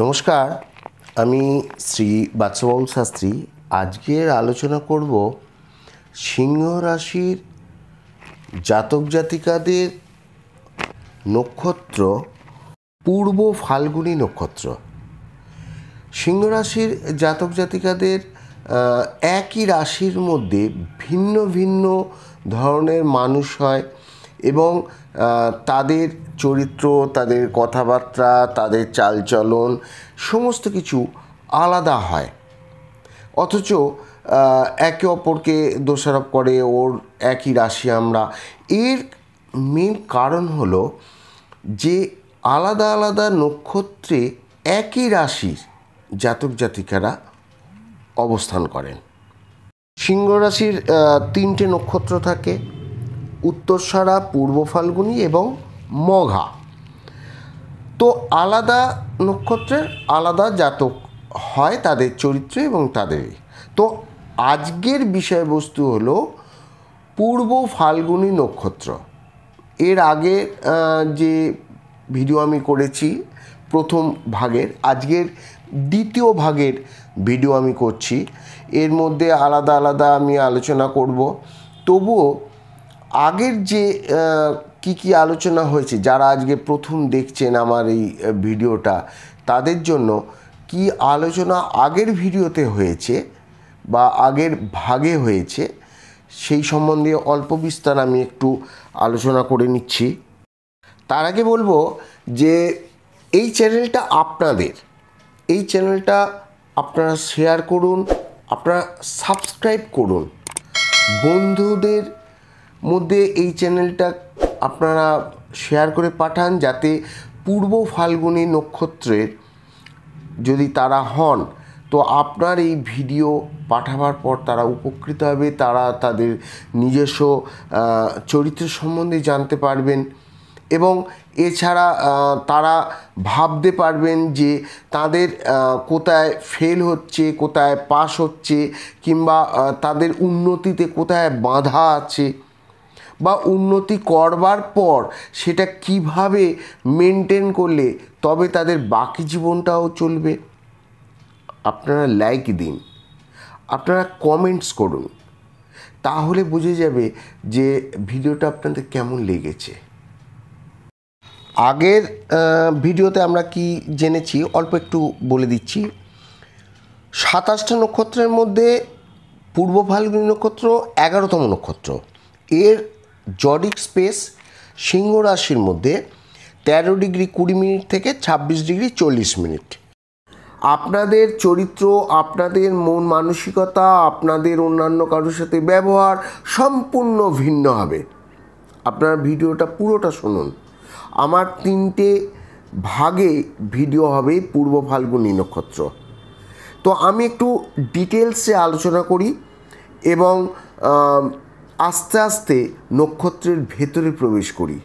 নমস্কার, আমি শ্রী বাদশাহবাবুল শাস্ত্রী। আজকের আলোচনা করব সিংহ রাশির জাতক জাতিকাদের নক্ষত্র পূর্ব ফাল্গুনী নক্ষত্র। সিংহ রাশির জাতক জাতিকাদের একই রাশির মধ্যে ভিন্ন ভিন্ন ধরনের মানুষ হয় এবং তাদের চরিত্র, তাদের কথাবার্তা, তাদের চালচলন সমস্ত কিছু আলাদা হয়, অথচ একে অপরকে দোষারোপ করে ওর একই রাশি আমরা। এর মেন কারণ হলো যে আলাদা আলাদা নক্ষত্রে একই রাশির জাতক জাতিকারা অবস্থান করেন। সিংহ রাশির তিনটে নক্ষত্র থাকে: উত্তরসারা, পূর্ব ফাল্গুনী এবং মঘা। তো আলাদা নক্ষত্রের আলাদা জাতক হয় তাদের চরিত্রে এবং তাদের। তো আজকের বিষয়বস্তু হলো পূর্ব ফাল্গুনী নক্ষত্র। এর আগে যে ভিডিও আমি করেছি প্রথম ভাগের, আজকের দ্বিতীয় ভাগের ভিডিও আমি করছি। এর মধ্যে আলাদা আলাদা আমি আলোচনা করব। তবুও আগের যে কি আলোচনা হয়েছে, যারা আজকে প্রথম দেখছেন আমার এই ভিডিওটা, তাদের জন্য কি আলোচনা আগের ভিডিওতে হয়েছে বা আগের ভাগে হয়েছে সেই সম্বন্ধে অল্প বিস্তার আমি একটু আলোচনা করে নিচ্ছি। তার আগে বলবো যে এই চ্যানেলটা আপনাদের, এই চ্যানেলটা আপনারা শেয়ার করুন, আপনারা সাবস্ক্রাইব করুন, বন্ধুদের মধ্যে এই চ্যানেলটা আপনারা শেয়ার করে পাঠান, যাতে পূর্ব ফাল্গুনী নক্ষত্রের যদি তারা হন তো আপনার এই ভিডিও পাঠাবার পর তারা উপকৃত হবে, তারা তাদের নিজস্ব চরিত্রের সম্বন্ধে জানতে পারবেন এবং এছাড়া তারা ভাবতে পারবেন যে তাদের কোথায় ফেল হচ্ছে, কোথায় পাস হচ্ছে, কিংবা তাদের উন্নতিতে কোথায় বাধা আছে, বা উন্নতি করবার পর সেটা কিভাবে মেনটেন করলে তবে তাদের বাকি জীবনটাও চলবে। আপনারা লাইক দিন, আপনারা কমেন্টস করুন, তাহলে বুঝে যাবে যে ভিডিওটা আপনাদের কেমন লেগেছে। আগের ভিডিওতে আমরা কি জেনেছি অল্প একটু বলে দিচ্ছি। 27টা নক্ষত্রের মধ্যে পূর্ব ফাল্গুনী নক্ষত্র 11তম নক্ষত্র। এর জডিক স্পেস সিংহ রাশির মধ্যে 13 ডিগ্রি 20 মিনিট থেকে 26 ডিগ্রি 40 মিনিট। আপনাদের চরিত্র, আপনাদের মন মানসিকতা, আপনাদের অন্যান্য কারোর সাথে ব্যবহার সম্পূর্ণ ভিন্ন হবে। আপনার ভিডিওটা পুরোটা শুনুন। আমার 3টে ভাগে ভিডিও হবে পূর্ব ফাল্গুনী নক্ষত্র। তো আমি একটু ডিটেলসে আলোচনা করি এবং আস্তে আস্তে নক্ষত্রের ভেতরে প্রবেশ করি।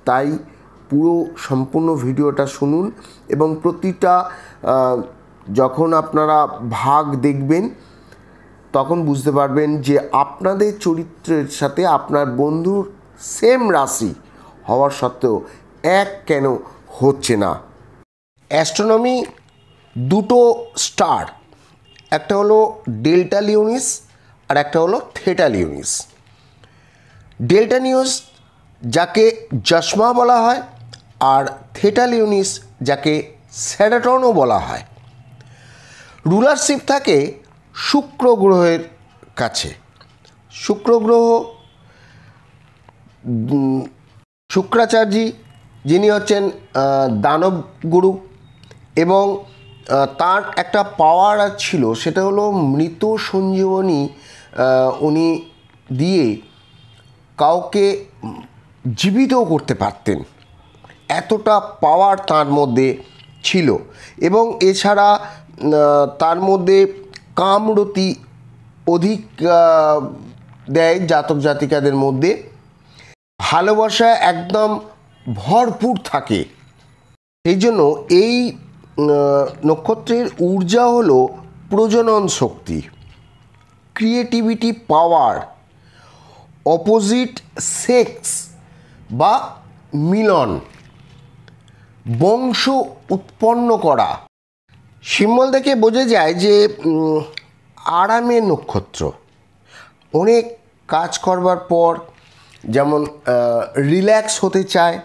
তাই পুরো সম্পূর্ণ ভিডিওটা শুনুন এবং প্রতিটা যখন আপনারা ভাগ দেখবেন তখন বুঝতে পারবেন যে আপনাদের চরিত্রের সাথে আপনার বন্ধুর সেম রাশি হওয়ার সত্ত্বেও এক কেন হচ্ছে না। অ্যাস্ট্রোনমি দুটো স্টার, একটা হলো ডেল্টা লিওনিস আর একটা হলো থেটা লিওনিস। ডেল্টা লিওনিস যাকে যশমা বলা হয় আর থেটা লিওনিস যাকে স্যাটার্নও বলা হয়। রুলারশিপ থাকে শুক্র গ্রহের কাছে। শুক্র গ্রহ শুক্রাচার্যি, যিনি হচ্ছেন দানব গুরু, এবং তার একটা পাওয়ার ছিল, সেটা হলো মৃত সঞ্জীবনী উনি দিয়ে কাউকে জীবিতও করতে পারতেন, এতটা পাওয়ার তার মধ্যে ছিল। এবং এছাড়া তার মধ্যে কামরতি অধিক দেয় জাতক জাতিকাদের মধ্যে, ভালোবাসা একদম ভরপুর থাকে। সেই জন্য এই নক্ষত্রের ঊর্জা হলো প্রজনন শক্তি, ক্রিয়েটিভিটি, পাওয়ার, অপোজিট সেক্স বা মিলন, বংশ উৎপন্ন করা। সিম্বল দেখে বোঝা যায় যে আরামের নক্ষত্র। অনেক কাজ করবার পর যেমন রিল্যাক্স হতে চায়,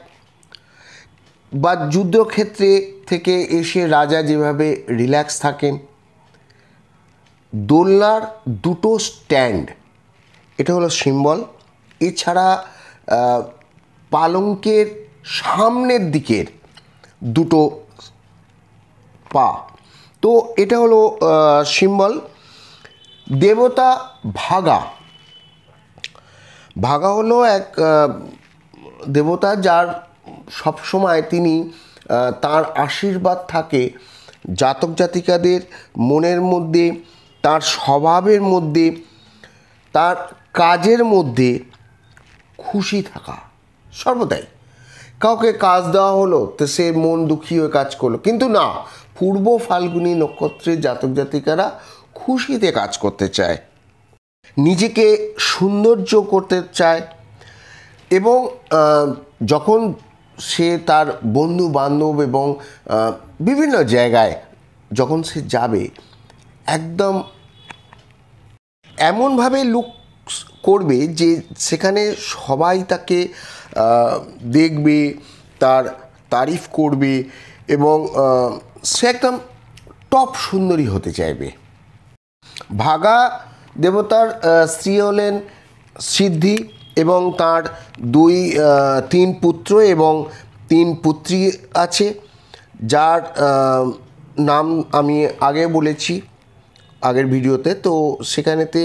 বা যুদ্ধক্ষেত্রে থেকে এসে রাজা যেভাবে রিল্যাক্স থাকেন। দোলনার দুটো স্ট্যান্ড, এটা হলো সিম্বল। এছাড়া পালঙ্কের সামনের দিকের দুটো পা, তো এটা হলো সিম্বল। দেবতা ভাগা। ভাগা হলো এক দেবতা যার সবসময় তিনি তার আশীর্বাদ থাকে জাতক জাতিকাদের মনের মধ্যে, তার স্বভাবের মধ্যে, তার কাজের মধ্যে খুশি থাকা সর্বদাই। কাউকে কাজ দেওয়া হলো তো সে মন দুঃখী হয়ে কাজ করলো, কিন্তু না, পূর্ব ফাল্গুনী নক্ষত্রের জাতক জাতিকারা খুশিতে কাজ করতে চায়, নিজেকে সৌন্দর্য করতে চায়, এবং যখন সে তার বন্ধু বান্ধব এবং বিভিন্ন জায়গায় যখন সে যাবে, একদম এমনভাবে লুক করবে যে সেখানে সবাই তাকে দেখবে, তার তারিফ করবে, এবং সে একদম টপ সুন্দরী হতে চাইবে। ভাগা দেবতার স্ত্রী হলেন সিদ্ধি, এবং তার তিন পুত্র এবং 3 পুত্রী আছে, যার নাম আমি আগে বলেছি আগের ভিডিওতে। তো সেখানেতে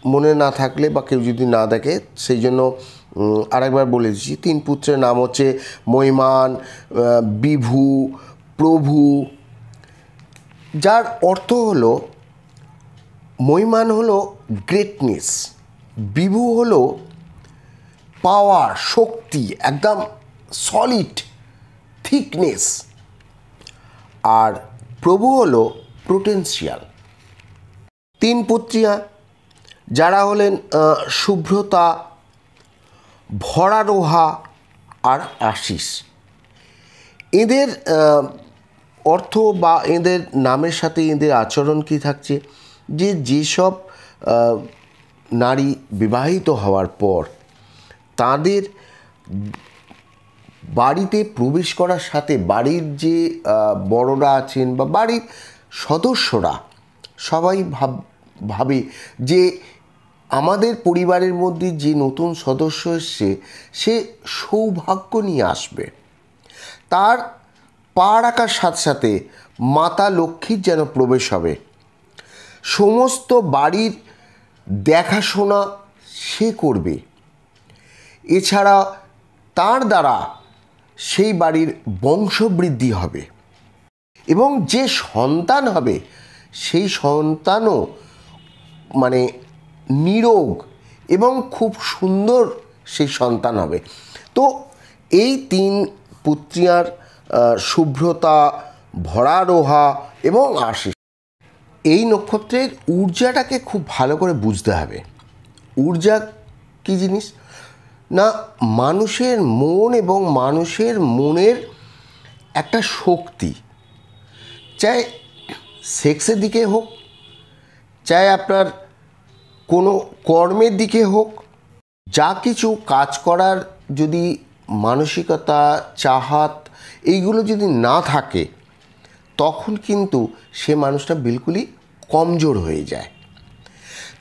মনে না থাকলে বা কেউ যদি না দেখে, সেই জন্য আরেকবার বলে দিচ্ছি। 3 পুত্রের নাম হচ্ছে মহিমান, বিভু, প্রভু, যার অর্থ হলো মহিমান হলো গ্রেটনেস, বিভু হলো পাওয়ার, শক্তি, একদম সলিড থিকনেস, আর প্রভু হলো পোটেনশিয়াল। 3 পুত্রিয়া যারা হলেন শুভ্রতা, ভরারোহা আর আশিস। এদের অর্থ বা এদের নামের সাথে এদের আচরণ কী থাকছে, যে যেসব নারী বিবাহিত হওয়ার পর তাদের বাড়িতে প্রবেশ করার সাথে বাড়ির যে বড়রা আছেন বা বাড়ির সদস্যরা সবাই ভাবে যে আমাদের পরিবারের মধ্যে যে নতুন সদস্য এসছে সে সৌভাগ্য নিয়ে আসবে। তার পা রাখার সাথে সাথে মাতা লক্ষ্মীর যেন প্রবেশ হবে। সমস্ত বাড়ির দেখাশোনা সে করবে। এছাড়া তার দ্বারা সেই বাড়ির বংশবৃদ্ধি হবে, এবং যে সন্তান হবে সেই সন্তানও মানে নিরোগ এবং খুব সুন্দর সেই সন্তান হবে। তো এই 3 পুত্রিয়ার শুভ্রতা, ভরারোহা এবং আশিস, এই নক্ষত্রের ঊর্জাটাকে খুব ভালো করে বুঝতে হবে। ঊর্জা কী জিনিস না, মানুষের মন এবং মানুষের মনের একটা শক্তি, চাই সেক্সের দিকে হোক, চাই আপনার কোনো কর্মের দিকে হোক, যা কিছু কাজ করার যদি মানসিকতা, চাহাত এইগুলো যদি না থাকে, তখন কিন্তু সে মানুষটা বিলকুলই কমজোর হয়ে যায়।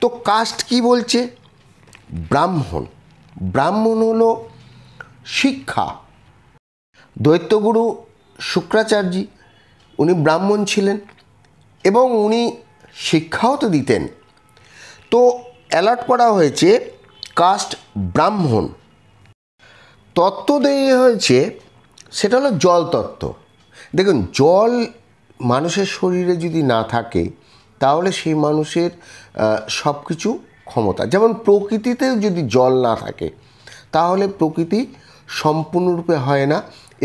তো কাস্ট কি বলছে? ব্রাহ্মণ। ব্রাহ্মণ হলো শিক্ষা। দৈত্যগুরু শুক্রাচার্য উনি ব্রাহ্মণ ছিলেন, এবং উনি শিক্ষাও তো দিতেন। তো অ্যালার্ট করা হয়েছে কাস্ট ব্রাহ্মণ। তত্ত্ব দেওয়া হয়েছে সেটা হলো জল তত্ত্ব। দেখুন, জল মানুষের শরীরে যদি না থাকে তাহলে সেই মানুষের সব কিছু ক্ষমতা, যেমন প্রকৃতিতেও যদি জল না থাকে তাহলে প্রকৃতি সম্পূর্ণরূপে হয় না,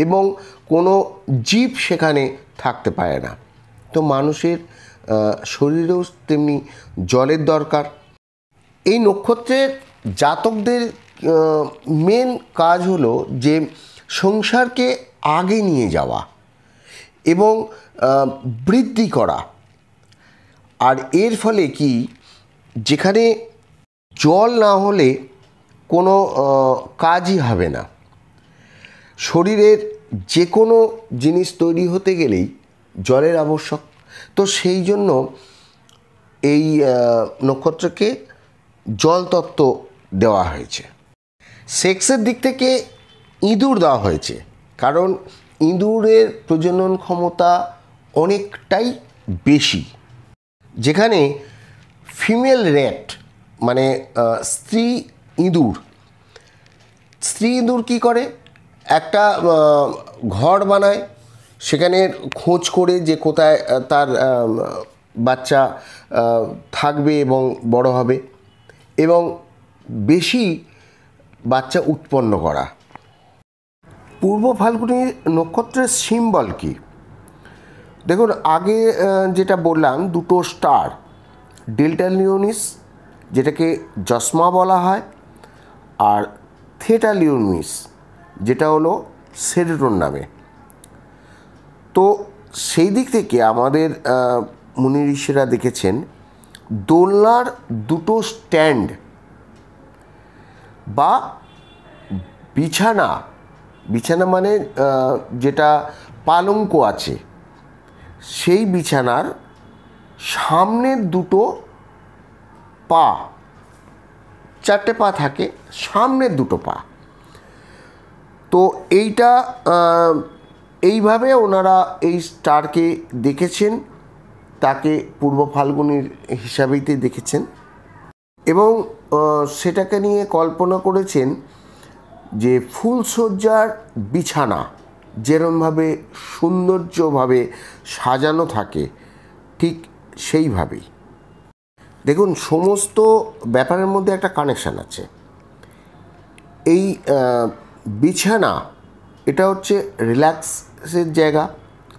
এবং কোনো জীব সেখানে থাকতে পারে না। তো মানুষের শরীরেও তেমনি জলের দরকার। এই নক্ষত্রের জাতকদের মেন কাজ হলো যে সংসারকে আগে নিয়ে যাওয়া এবং বৃদ্ধি করা। আর এর ফলে কি, যেখানে জল না হলে কোনো কাজই হবে না। শরীরের যে কোনো জিনিস তৈরি হতে গেলেই জলের আবশ্যক। তো সেই জন্য এই নক্ষত্রকে জল তত্ত্ব দেওয়া হয়েছে। সেক্সের দিক থেকে ইঁদুর দেওয়া হয়েছে, কারণ ইঁদুরের প্রজনন ক্ষমতা অনেকটাই বেশি। যেখানে ফিমেল র্যাট মানে স্ত্রী ইঁদুর কী করে, একটা ঘর বানায়, সেখানে খোঁজ করে যে কোথায় তার বাচ্চা থাকবে এবং বড় হবে এবং বেশি বাচ্চা উৎপন্ন করা। পূর্ব ফাল্গুনী নক্ষত্রের সিম্বল কি? দেখুন, আগে যেটা বললাম, দুটো স্টার, ডেল্টা লিওনিস যেটাকে জসমা বলা হয়, আর থেটা লিওনিস যেটা হলো সেরেটন নামে। তো সেই দিক থেকে আমাদের মুনি ঋষিরা দেখেছেন দোলনার দুটো স্ট্যান্ড বা বিছানা মানে যেটা পালঙ্ক আছে, সেই বিছানার সামনের দুটো পা, 4টে পা থাকে, সামনের দুটো পা। তো এইভাবে ওনারা এই স্টারকে দেখেছেন, তাকে পূর্ব ফাল্গুনীর হিসাবেইতে দেখেছেন এবং সেটাকে নিয়ে কল্পনা করেছেন যে ফুলশয্যার বিছানা যেরমভাবে সৌন্দর্যভাবে সাজানো থাকে, ঠিক সেইভাবেই। দেখুন, সমস্ত ব্যাপারের মধ্যে একটা কানেকশান আছে। এই বিছানা এটা হচ্ছে রিল্যাক্সের জায়গা,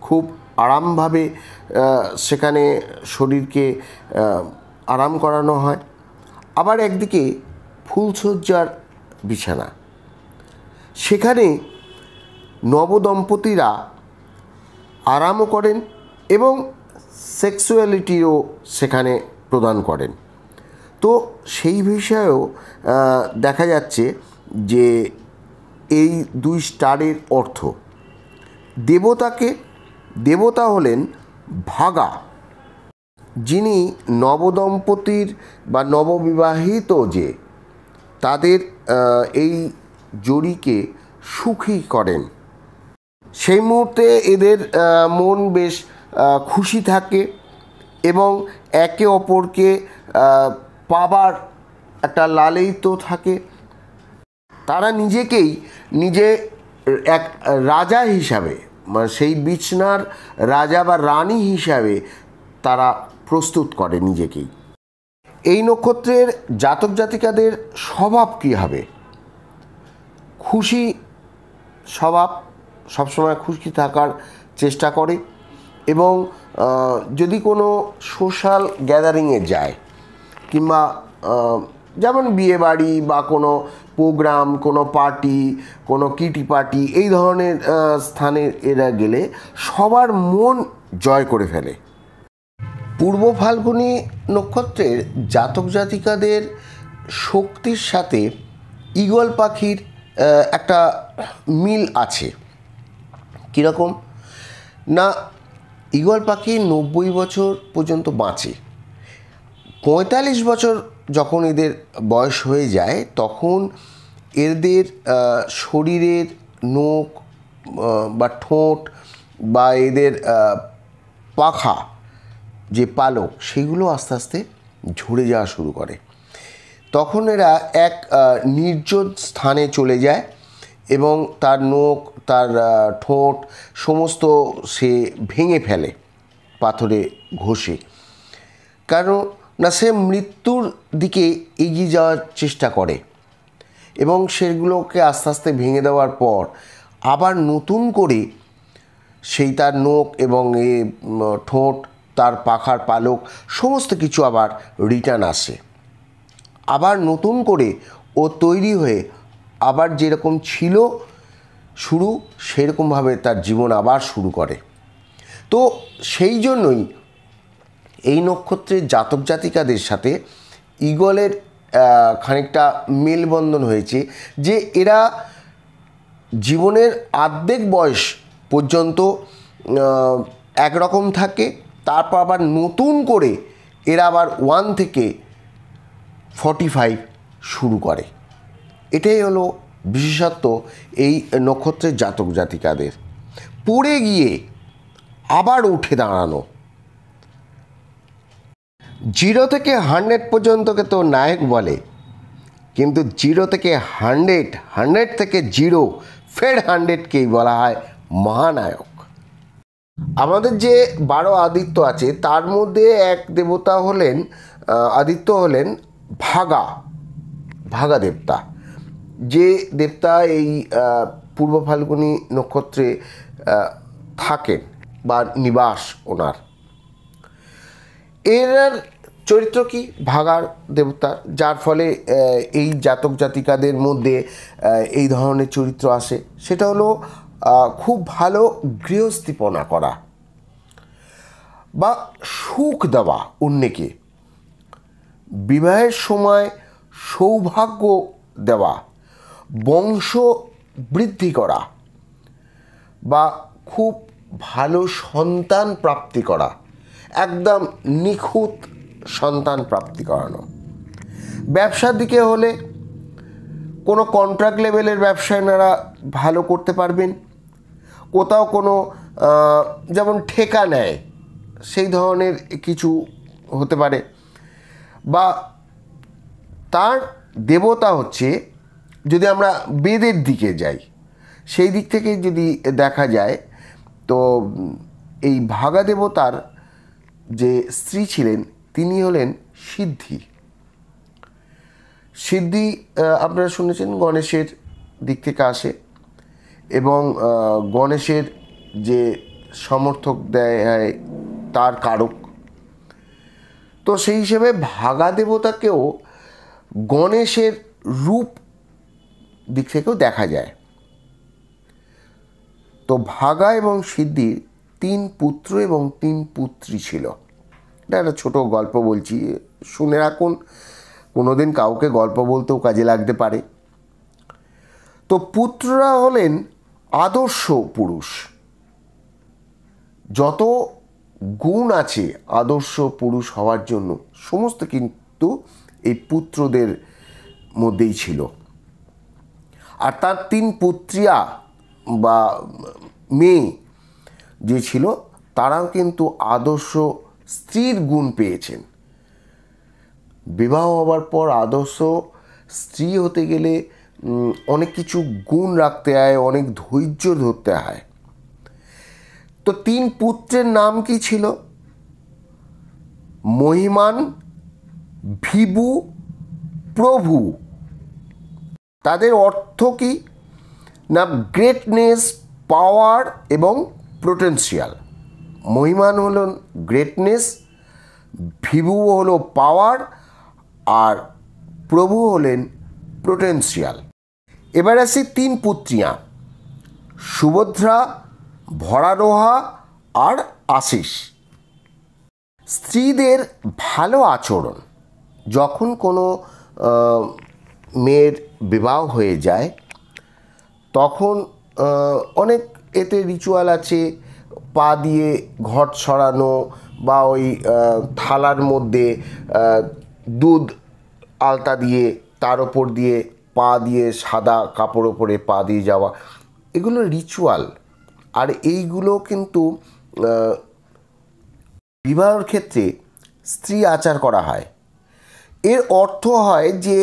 খুব আরামভাবে সেখানে শরীরকে আরাম করানো হয়। আবার একদিকে ফুলশয্যার বিছানা, সেখানে নবদম্পতিরা আরামও করেন এবং সেক্সুয়ালিটিও সেখানে প্রদান করেন। তো সেই বিষয়েও দেখা যাচ্ছে যে এই দুই স্টারের অর্থ। দেবতা হলেন ভাগা, যিনি নবদম্পতির বা নববিবাহিত যে তাদের এই জুড়িকে সুখী করেন। সেই মুহূর্তে এদের মন বেশ খুশি থাকে এবং একে অপরকে পাবার একটা লালিত থাকে। তারা নিজেকেই এক রাজা হিসাবে, মানে সেই বিছনার রাজা বা রানী হিসাবে তারা প্রস্তুত করে নিজেকেই। এই নক্ষত্রের জাতক জাতিকাদের স্বভাব কী হবে? খুশি স্বভাব, সবসময় খুশি থাকার চেষ্টা করে এবং যদি কোনো সোশ্যাল গ্যাদারিংয়ে যায়, কিংবা যেমন বিয়ে বাড়ি বা কোনো প্রোগ্রাম, কোনো পার্টি, কোনো কিটি পার্টি, এই ধরনের স্থানে এরা গেলে সবার মন জয় করে ফেলে। পূর্ব ফাল্গুনী নক্ষত্রের জাতক জাতিকাদের শক্তির সাথে ঈগল পাখির একটা মিল আছে। কীরকম না, ঈগল পাখি 90 বছর পর্যন্ত বাঁচে। 45 বছর যখন এদের বয়স হয়ে যায়, তখন এদের শরীরের নখ বা ঠোঁট বা এদের পাখা যে পালক, সেগুলো আস্তে আস্তে ঝরে যাওয়া শুরু করে। তখন এরা এক নির্জন স্থানে চলে যায় এবং তার নখ, তার ঠোঁট সমস্ত সে ভেঙে ফেলে পাথরে ঘষে, কারণ না সে মৃত্যুর দিকে এগিয়ে যাওয়ার চেষ্টা করে এবং সেগুলোকে আস্তে আস্তে ভেঙে দেওয়ার পর আবার নতুন করে সেই তার নখ এবং ঠোঁট, তার পাখার পালক সমস্ত কিছু আবার রিটার্ন আসে। আবার নতুন করে ও তৈরি হয়ে আবার যেরকম ছিল শুরু, সেরকমভাবে তার জীবন আবার শুরু করে। তো সেই জন্যই এই নক্ষত্রের জাতক জাতিকাদের সাথে ঈগলের খানিকটা মেলবন্ধন হয়েছে, যে এরা জীবনের অর্ধেক বয়স পর্যন্ত একরকম থাকে, তারপর আবার নতুন করে এরা আবার 1 থেকে 45 শুরু করে। এটাই হলো বিশেষত্ব এই নক্ষত্রের জাতক জাতিকাদের। পড়ে গিয়ে আবার উঠে দাঁড়ানো। 0 থেকে 100 পর্যন্তকে তো নায়ক বলে, কিন্তু 0 থেকে 100, 100 থেকে 0, ফের 100কেই বলা হয় মহানায়ক। আমাদের যে 12 আদিত্য আছে তার মধ্যে এক দেবতা হলেন, আদিত্য হলেন ভাগা দেবতা। যে দেবতা এই পূর্ব ফাল্গুনী নক্ষত্রে থাকেন বা নিবাস ওনার। এর চরিত্র কি? ভাগার দেবতার, যার ফলে এই জাতক জাতিকাদের মধ্যে এই ধরনের চরিত্র আসে। সেটা হলো খুব ভালো গৃহস্থীপনা করা বা সুখ দেওয়া অন্যকে, বিবাহের সময় সৌভাগ্য দেওয়া, বংশ বৃদ্ধি করা বা খুব ভালো সন্তান প্রাপ্তি করা, একদম নিখুঁত সন্তান প্রাপ্তি করানো। ব্যবসার দিকে হলে কোনো কন্ট্রাক্ট লেভেলের ব্যবসা এনারা ভালো করতে পারবেন। কোথাও কোনো যেমন ঠেকা নেয় সেই ধরনের কিছু হতে পারে। বা তার দেবতা হচ্ছে, যদি আমরা বেদের দিকে যাই, সেই দিক থেকে যদি দেখা যায়, তো এই ভাগা দেবতার যে স্ত্রী ছিলেন তিনি হলেন সিদ্ধি। সিদ্ধি আপনারা শুনেছেন গণেশের দিক থেকে আসে, এবং গণেশের যে সমর্থক দেয় তার কারক। তো সেই হিসেবে ভাগা দেবতাকেও গণেশের রূপ দিক থেকেও দেখা যায়। তো ভাগা এবং সিদ্ধির 3 পুত্র এবং 3 পুত্রী ছিল। এটা একটা ছোটো গল্প বলছি, শুনে রাখুন, কোনোদিন কাউকে গল্প বলতেও কাজে লাগতে পারে। তো পুত্ররা হলেন আদর্শ পুরুষ। যত গুণ আছে আদর্শ পুরুষ হওয়ার জন্য, সমস্ত কিন্তু এই পুত্রদের মধ্যেই ছিল। আর তার 3 পুত্রিয়া বা মেয়ে যে ছিল, তারাও কিন্তু আদর্শ স্ত্রীর গুণ পেয়েছেন। বিবাহ হওয়ার পর আদর্শ স্ত্রী হতে গেলে অনেক কিছু গুণ রাখতে হয়, অনেক ধৈর্য ধরতে হয়। তো 3 পুত্রের নাম কি ছিল? মহিমান, ভিভু, প্রভু। তাদের অর্থ কি না? গ্রেটনেস, পাওয়ার এবং পোটেনশিয়াল। মহিমান হলেন গ্রেটনেস, ভিভু হলো পাওয়ার, আর প্রভু হলেন পোটেনশিয়াল। এবার আসি 3 পুত্রিয়া, সুভদ্রা, ভরারোহা আর আশিস। স্ত্রীদের ভালো আচরণ। যখন কোনো মেয়ের বিবাহ হয়ে যায় তখন অনেক এতে রিচুয়াল আছে, পা দিয়ে ঘট ছড়ানো বা ওই থালার মধ্যে দুধ আলতা দিয়ে তার ওপর দিয়ে পা দিয়ে সাদা কাপড় ওপরে পা দিয়ে যাওয়া, এগুলো রিচুয়াল। আর এইগুলো কিন্তু বিবাহের ক্ষেত্রে স্ত্রী আচার করা হয়। এর অর্থ হয় যে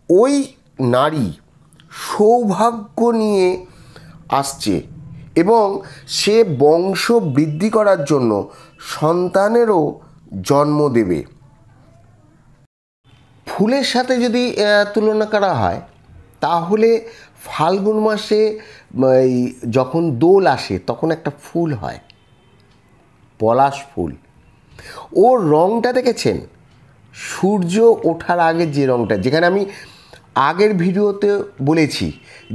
ওই নারী সৌভাগ্য নিয়ে আসছে এবং সে বংশ বৃদ্ধি করার জন্য সন্তানেরও জন্ম দেবে। ফুলের সাথে যদি তুলনা করা হয় তাহলে ফাল্গুন মাসে যখন দোল আসে তখন একটা ফুল হয়, পলাশ ফুল। ওর রঙটা দেখেছেন? সূর্য ওঠার আগে যে রঙটা, যেখানে আমি আগের ভিডিওতে বলেছি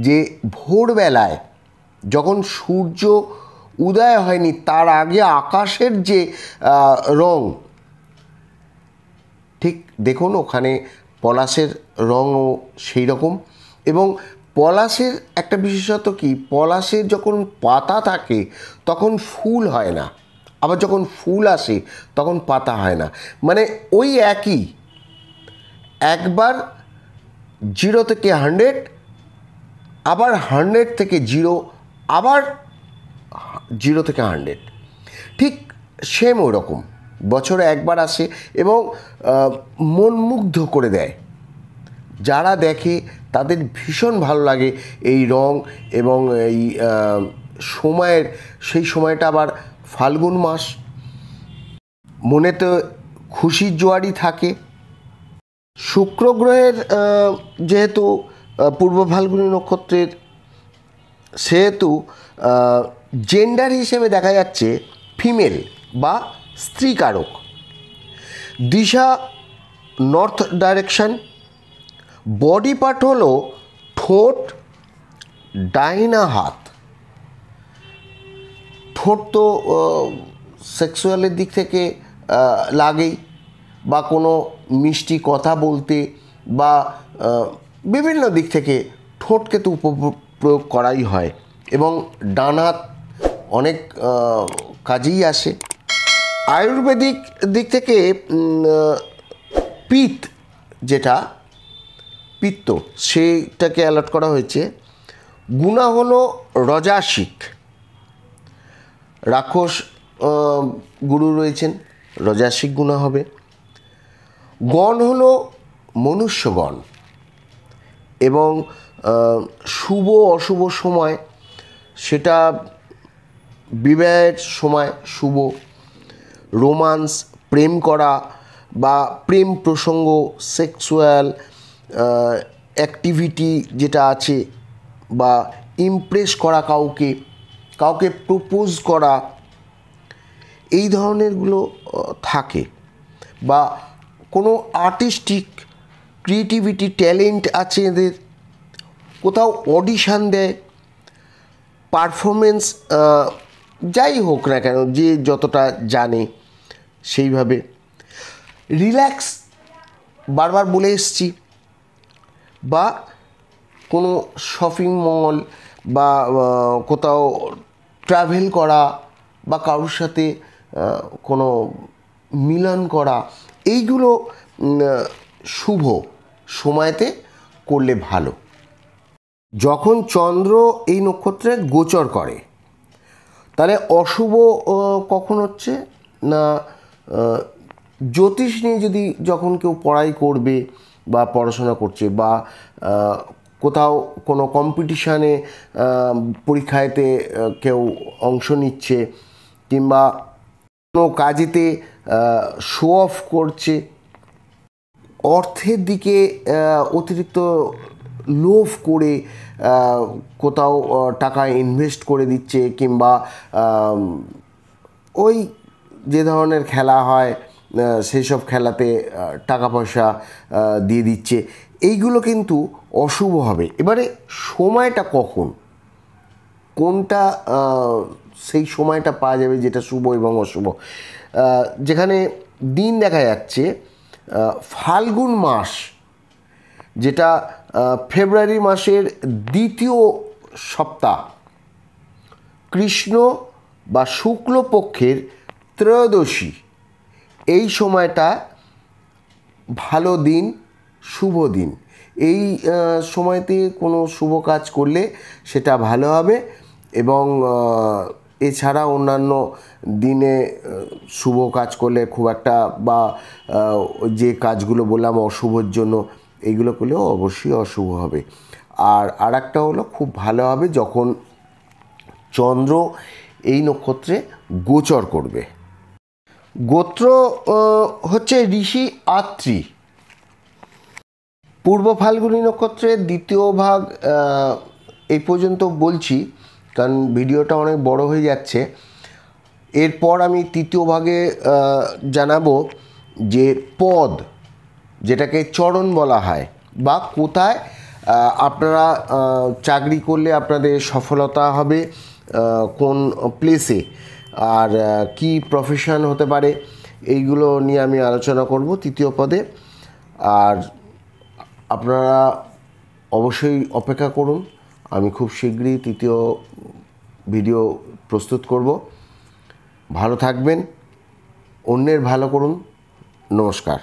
যে ভোরবেলায় যখন সূর্য উদয় হয়নি তার আগে আকাশের যে রং, ঠিক দেখুন ওখানে পলাশের রঙও সেই রকম। এবং পলাশের একটা বিশেষত কি, পলাশের যখন পাতা থাকে তখন ফুল হয় না, আবার যখন ফুল আসে তখন পাতা হয় না, মানে ওই একই, একবার 0 থেকে 100, আবার 100 থেকে 0, আবার 0 থেকে 100, ঠিক সেম ওই রকম বছরে একবার আসে এবং মন মুগ্ধ করে দেয়। যারা দেখে তাদের ভীষণ ভালো লাগে এই রং এবং এই সময়ের, সেই সময়টা আবার ফাল্গুন মাস, মনেতে খুশির জোয়ারই থাকে। শুক্র গ্রহের যেহেতু পূর্ব ফাল্গুনী নক্ষত্রের, সেহেতু জেন্ডার হিসেবে দেখা যাচ্ছে ফিমেল বা স্ত্রীকারক। দিশা নর্থ ডাইরেকশন। বডি পার্ট হলো ঠোঁট, ডাইনা হাত। ঠোঁট তো সেক্সুয়ালের দিক থেকে লাগেই, বা কোনো মিষ্টি কথা বলতে বা বিভিন্ন দিক থেকে ঠোঁটকে তো উপপ্রয়োগ করাই হয়, এবং ডান হাত অনেক কাজেই আসে। আয়ুর্বেদিক দিক থেকে পিত্ত, যেটা পিত্ত, সেইটাকে অ্যালার্ট করা হয়েছে। গুণা হলো রজাসিক, রাক্ষস গুরু রয়েছেন, রজাসিক গুণা হবে। গণ হলো মনুষ্যগণ, এবং শুভ অশুভ সময়, সেটা বিবাহের সময় শুভ, রোমান্স, প্রেম করা বা প্রেম প্রসঙ্গ, সেক্সুয়াল অ্যাক্টিভিটি যেটা আছে, বা ইমপ্রেস করা কাউকে, কাউকে প্রপোজ করা, এই ধরনেরগুলো থাকে। বা কোনো আর্টিস্টিক ক্রিয়েটিভিটি, ট্যালেন্ট আছে এদের, কোথাও অডিশান দেয়, পারফরমেন্স, যাই হোক না কেন, যে যতটা জানে সেইভাবে। রিল্যাক্স, বারবার বলে এসছি, বা কোনো শপিং মল বা কোথাও ট্রাভেল করা, বা কারোর সাথে কোনো মিলন করা, এইগুলো শুভ সময়তে করলে ভালো। যখন চন্দ্র এই নক্ষত্রে গোচর করে, তাহলে অশুভ কখন হচ্ছে না, জ্যোতিষ নিয়ে যদি যখন কেউ পড়াই করবে বা পড়াশোনা করছে, বা কোথাও কোনো কম্পিটিশানে পরীক্ষাতে কেউ অংশ নিচ্ছে, কিংবা কোনো কাজেতে শো অফ করছে, অর্থের দিকে অতিরিক্ত লোভ করে কোথাও টাকা ইনভেস্ট করে দিচ্ছে, কিংবা ওই যে ধরনের খেলা হয় সেই সব খেলাতে টাকা পয়সা দিয়ে দিচ্ছে, এইগুলো কিন্তু অশুভ হবে। এবারে সময়টা কখন, কোনটা সেই সময়টা পাওয়া যাবে যেটা শুভ এবং অশুভ, যেখানে দিন দেখা যাচ্ছে ফাল্গুন মাস, যেটা ফেব্রুয়ারি মাসের দ্বিতীয় সপ্তাহ, কৃষ্ণ বা শুক্লপক্ষের ত্রয়োদশী, এই সময়টা ভালো দিন, শুভ দিন। এই সময়তে কোনো শুভ কাজ করলে সেটা ভালো হবে, এবং এছাড়া অন্যান্য দিনে শুভ কাজ করলে খুব একটা, বা যে কাজগুলো বললাম অশুভর জন্য, এইগুলো করলেও অবশ্যই অশুভ হবে। আর একটা হলো খুব ভালো হবে যখন চন্দ্র এই নক্ষত্রে গোচর করবে। গোত্র হচ্ছে ঋষি আত্রি। পূর্ব ফাল্গুনী নক্ষত্রের দ্বিতীয় ভাগ এই পর্যন্ত বলছি, কারণ ভিডিওটা অনেক বড় হয়ে যাচ্ছে। এরপর আমি তৃতীয় ভাগে জানাবো যে পদ, যেটাকে চরণ বলা হয়, বা কোথায় আপনারা চাকরি করলে আপনাদের সফলতা হবে কোন প্লেসে, আর কি প্রফেশন হতে পারে, এইগুলো নিয়ে আমি আলোচনা করব তৃতীয় পদে। আর আপনারা অবশ্যই অপেক্ষা করুন, আমি খুব শীঘ্রই তৃতীয় ভিডিও প্রস্তুত করব। ভালো থাকবেন, অন্যের ভালো করুন। নমস্কার।